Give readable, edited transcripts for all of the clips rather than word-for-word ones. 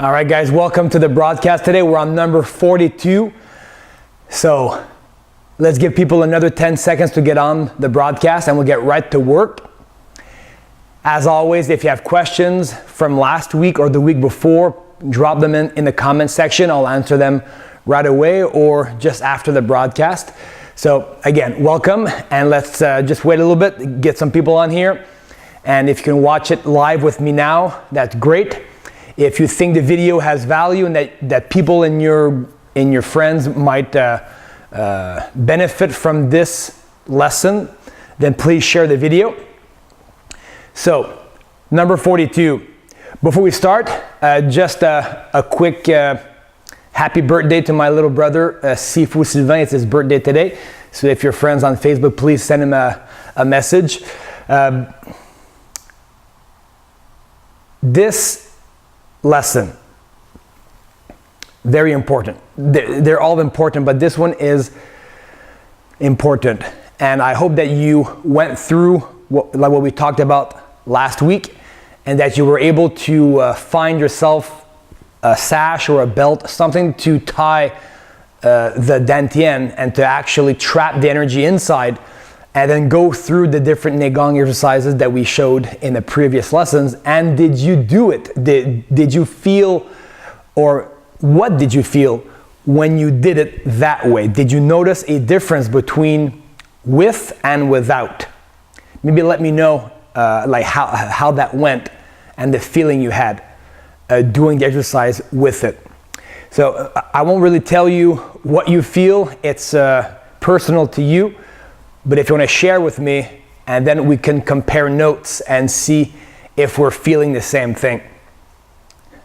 All right, guys, welcome to the broadcast today. We're on number 42. So let's give people another 10 seconds to get on the broadcast and we'll get right to work. As always, if you have questions from last week or the week before, drop them in the comment section. I'll answer them right away or just after the broadcast. So again, welcome, and let's just wait a little bit, get some people on here. And if you can watch it live with me now, that's great. If you think the video has value and that people in your friends might benefit from this lesson, then please share the video. So, number 42. Before we start, just a quick happy birthday to my little brother, Sifu Sylvain. It's his birthday today. So if you're friends on Facebook, please send him a message. This lesson, very important. They're all important, but this one is important. And I hope that you went through what we talked about last week, and that you were able to find yourself a sash or a belt, something to tie the dantian and to actually trap the energy inside, and then go through the different Neigong exercises that we showed in the previous lessons. And did you do it? Did you feel, or what did you feel when you did it that way? Did you notice a difference between with and without? Maybe let me know like how that went and the feeling you had doing the exercise with it. So I won't really tell you what you feel. It's personal to you. But if you want to share with me, and then we can compare notes and see if we're feeling the same thing.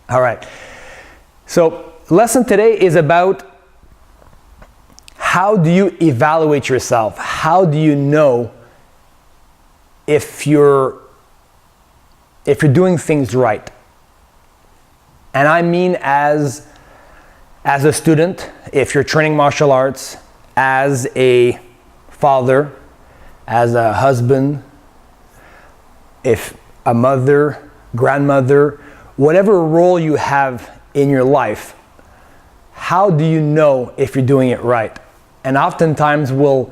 All right. So lesson today is about how do you evaluate yourself? How do you know if you're doing things right? And I mean as a student, if you're training martial arts, as a father, as a husband, if a mother, grandmother, whatever role you have in your life, how do you know if you're doing it right? And oftentimes we'll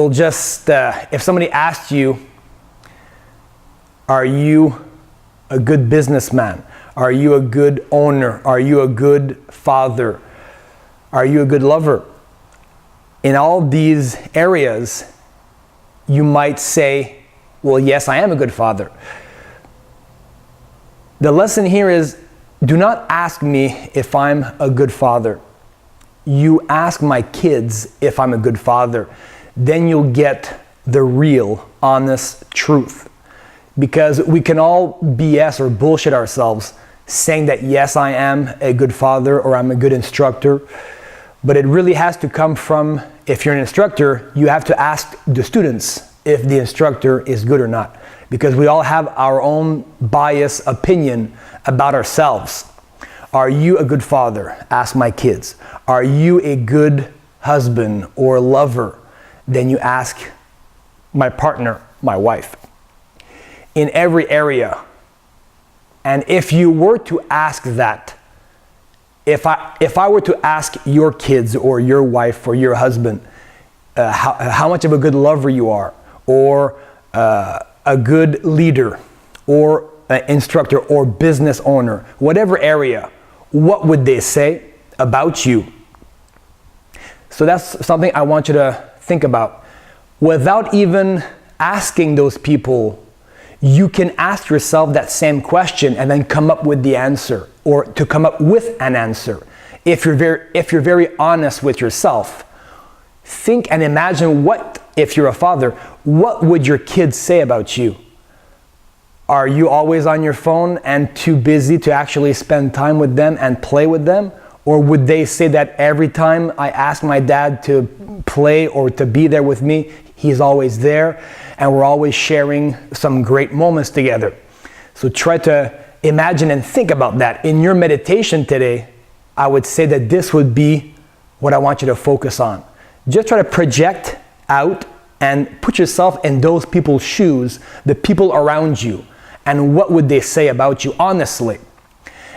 just, if somebody asks you, are you a good businessman? Are you a good owner? Are you a good father? Are you a good lover? In all these areas, you might say, well, yes, I am a good father. The lesson here is, do not ask me if I'm a good father. You ask my kids if I'm a good father. Then you'll get the real, honest truth. Because we can all BS or bullshit ourselves saying that, yes, I am a good father or I'm a good instructor. But it really has to come from, if you're an instructor, you have to ask the students if the instructor is good or not. Because we all have our own biased opinion about ourselves. Are you a good father? Ask my kids. Are you a good husband or lover? Then you ask my partner, my wife. In every area. And if you were to ask that, if I were to ask your kids or your wife or your husband how much of a good lover you are, or a good leader, or an instructor, or business owner, whatever area, what would they say about you? So that's something I want you to think about. Without even asking those people, you can ask yourself that same question and then come up with the answer, or to come up with an answer. If you're very honest with yourself, think and imagine what, if you're a father, what would your kids say about you? Are you always on your phone and too busy to actually spend time with them and play with them? Or would they say that every time I ask my dad to play or to be there with me, he's always there, and we're always sharing some great moments together? So try to imagine and think about that. In your meditation today, I would say that this would be what I want you to focus on. Just try to project out and put yourself in those people's shoes, the people around you, and what would they say about you honestly.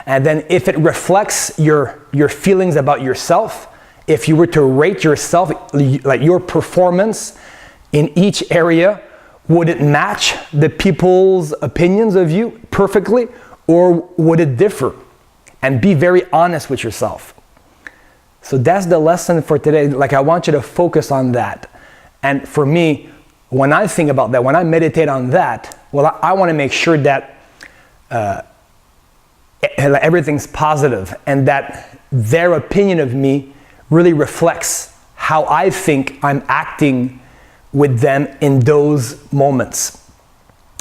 And then if it reflects your feelings about yourself, if you were to rate yourself, like your performance in each area, would it match the people's opinions of you perfectly, or would it differ? And be very honest with yourself. So that's the lesson for today. Like, I want you to focus on that. And for me, when I think about that, when I meditate on that, well, I want to make sure that everything's positive and that their opinion of me really reflects how I think I'm acting with them in those moments.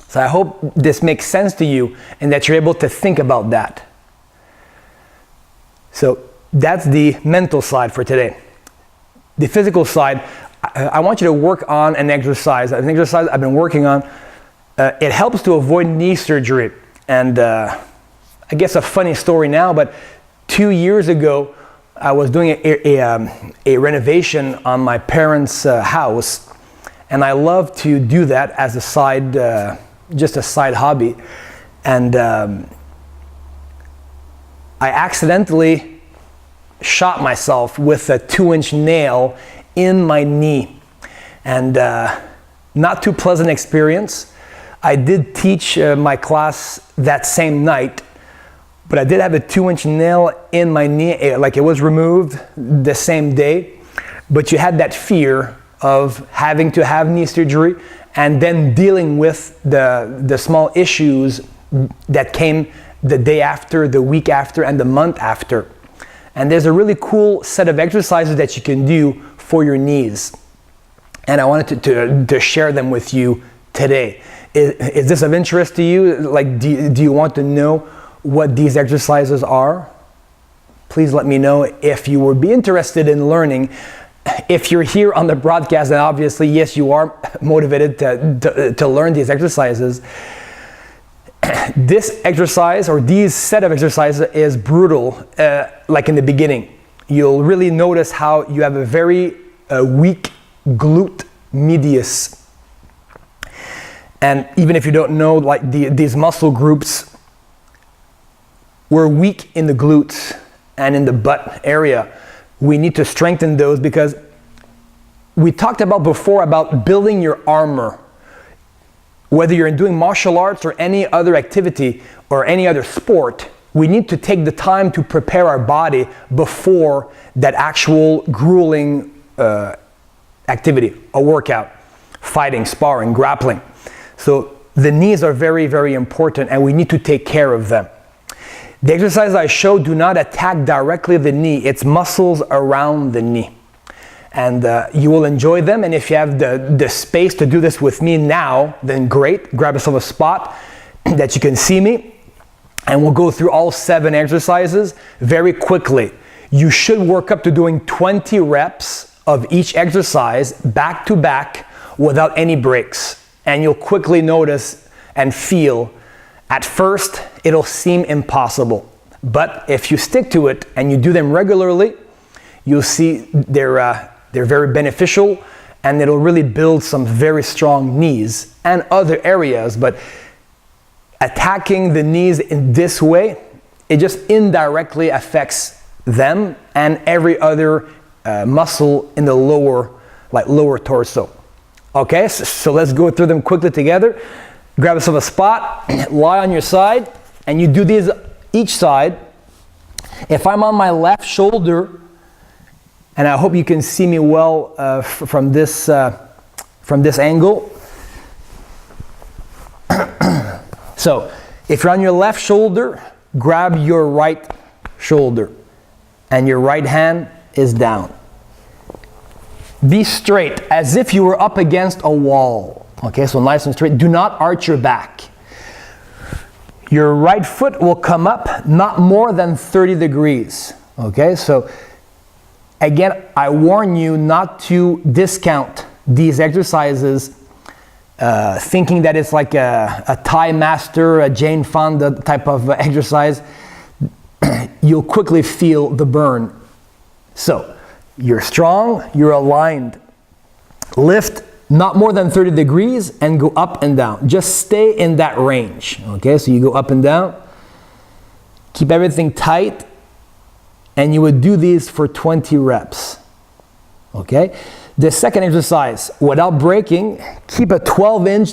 So I hope this makes sense to you and that you're able to think about that. So that's the mental side for today. The physical side, I want you to work on an exercise I've been working on. It helps to avoid knee surgery. And I guess a funny story now, but 2 years ago, I was doing a renovation on my parents' house. And I love to do that as a side, just a side hobby. And I accidentally shot myself with a 2-inch nail in my knee. And not too pleasant experience. I did teach my class that same night, but I did have a 2-inch nail in my knee, like it was removed the same day. But you had that fear of having to have knee surgery and then dealing with the small issues that came the day after, the week after, and the month after. And there's a really cool set of exercises that you can do for your knees. And I wanted to share them with you today. Is this of interest to you? Like, do you want to know what these exercises are? Please let me know if you would be interested in learning. If you're here on the broadcast, then obviously, yes, you are motivated to learn these exercises. This exercise, or these set of exercises, is brutal, like in the beginning. You'll really notice how you have a very weak glute medius. And even if you don't know, like these muscle groups, we're weak in the glutes and in the butt area. We need to strengthen those because we talked about before about building your armor. Whether you're doing martial arts or any other activity or any other sport, we need to take the time to prepare our body before that actual grueling activity, a workout, fighting, sparring, grappling. So the knees are very, very important, and we need to take care of them. The exercises I show do not attack directly the knee. It's muscles around the knee. And you will enjoy them. And if you have the space to do this with me now, then great. Grab yourself a spot that you can see me. And we'll go through all 7 exercises very quickly. You should work up to doing 20 reps of each exercise back to back without any breaks. And you'll quickly notice and feel, at first, it'll seem impossible. But if you stick to it and you do them regularly, you'll see they're very beneficial, and it'll really build some very strong knees and other areas. But attacking the knees in this way, it just indirectly affects them and every other muscle in the lower torso. Okay, so let's go through them quickly together. Grab yourself a spot, lie on your side, and you do these each side. If I'm on my left shoulder, and I hope you can see me well from this angle. So, if you're on your left shoulder, grab your right shoulder, and your right hand is down. Be straight, as if you were up against a wall. Okay, so nice and straight. Do not arch your back. Your right foot will come up not more than 30 degrees. Okay, so again, I warn you not to discount these exercises thinking that it's like a Thai master, a Jane Fonda type of exercise. You'll quickly feel the burn. So, you're strong, you're aligned. Lift not more than 30 degrees and go up and down. Just stay in that range. Okay, so you go up and down. Keep everything tight, and you would do these for 20 reps. Okay? The second exercise, without breaking, keep a 12-inch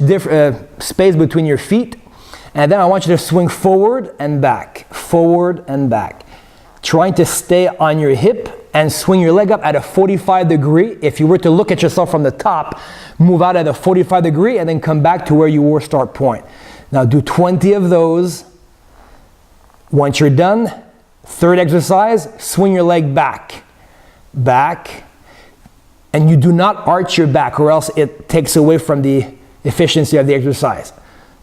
space between your feet, and then I want you to swing forward and back, trying to stay on your hip and swing your leg up at a 45 degree. If you were to look at yourself from the top, move out at a 45 degree and then come back to where you were start point. Now do 20 of those. Once you're done, third exercise, swing your leg back, and you do not arch your back or else it takes away from the efficiency of the exercise.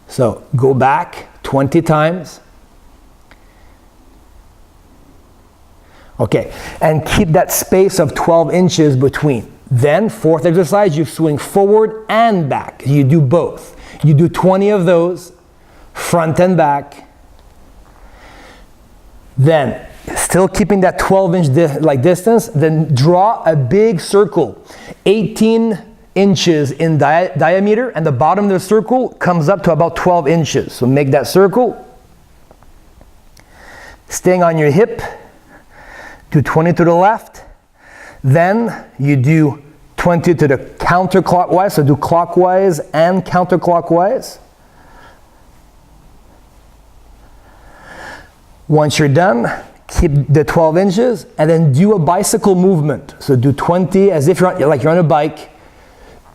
So go back 20 times. Okay, and keep that space of 12 inches between. Then, fourth exercise, you swing forward and back. You do both. You do 20 of those, front and back. Then, still keeping that 12-inch distance, then draw a big circle, 18 inches in diameter, and the bottom of the circle comes up to about 12 inches. So make that circle. Staying on your hip, do 20 to the left. Then you do 20 to the counterclockwise, so do clockwise and counterclockwise. Once you're done, keep the 12 inches and then do a bicycle movement. So do 20 as if you're on a bike.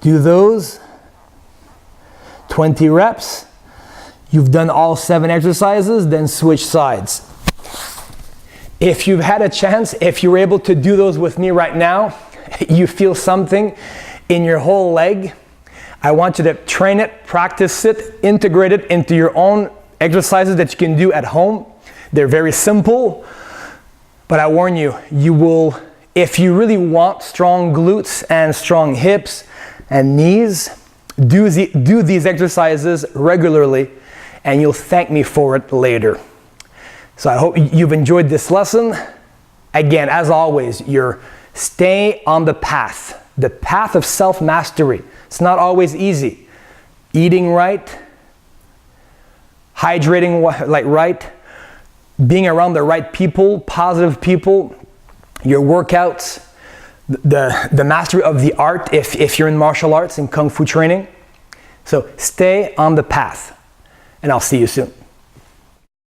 Do those 20 reps. You've done all 7 exercises, then switch sides. If you've had a chance, if you're able to do those with me right now, you feel something in your whole leg, I want you to train it, practice it, integrate it into your own exercises that you can do at home. They're very simple, but I warn you, you will, if you really want strong glutes and strong hips and knees, do these exercises regularly, and you'll thank me for it later. So I hope you've enjoyed this lesson. Again, as always, stay on the path of self-mastery. It's not always easy. Eating right, hydrating right, being around the right people, positive people, your workouts, the mastery of the art if you're in martial arts and kung fu training. So stay on the path, and I'll see you soon.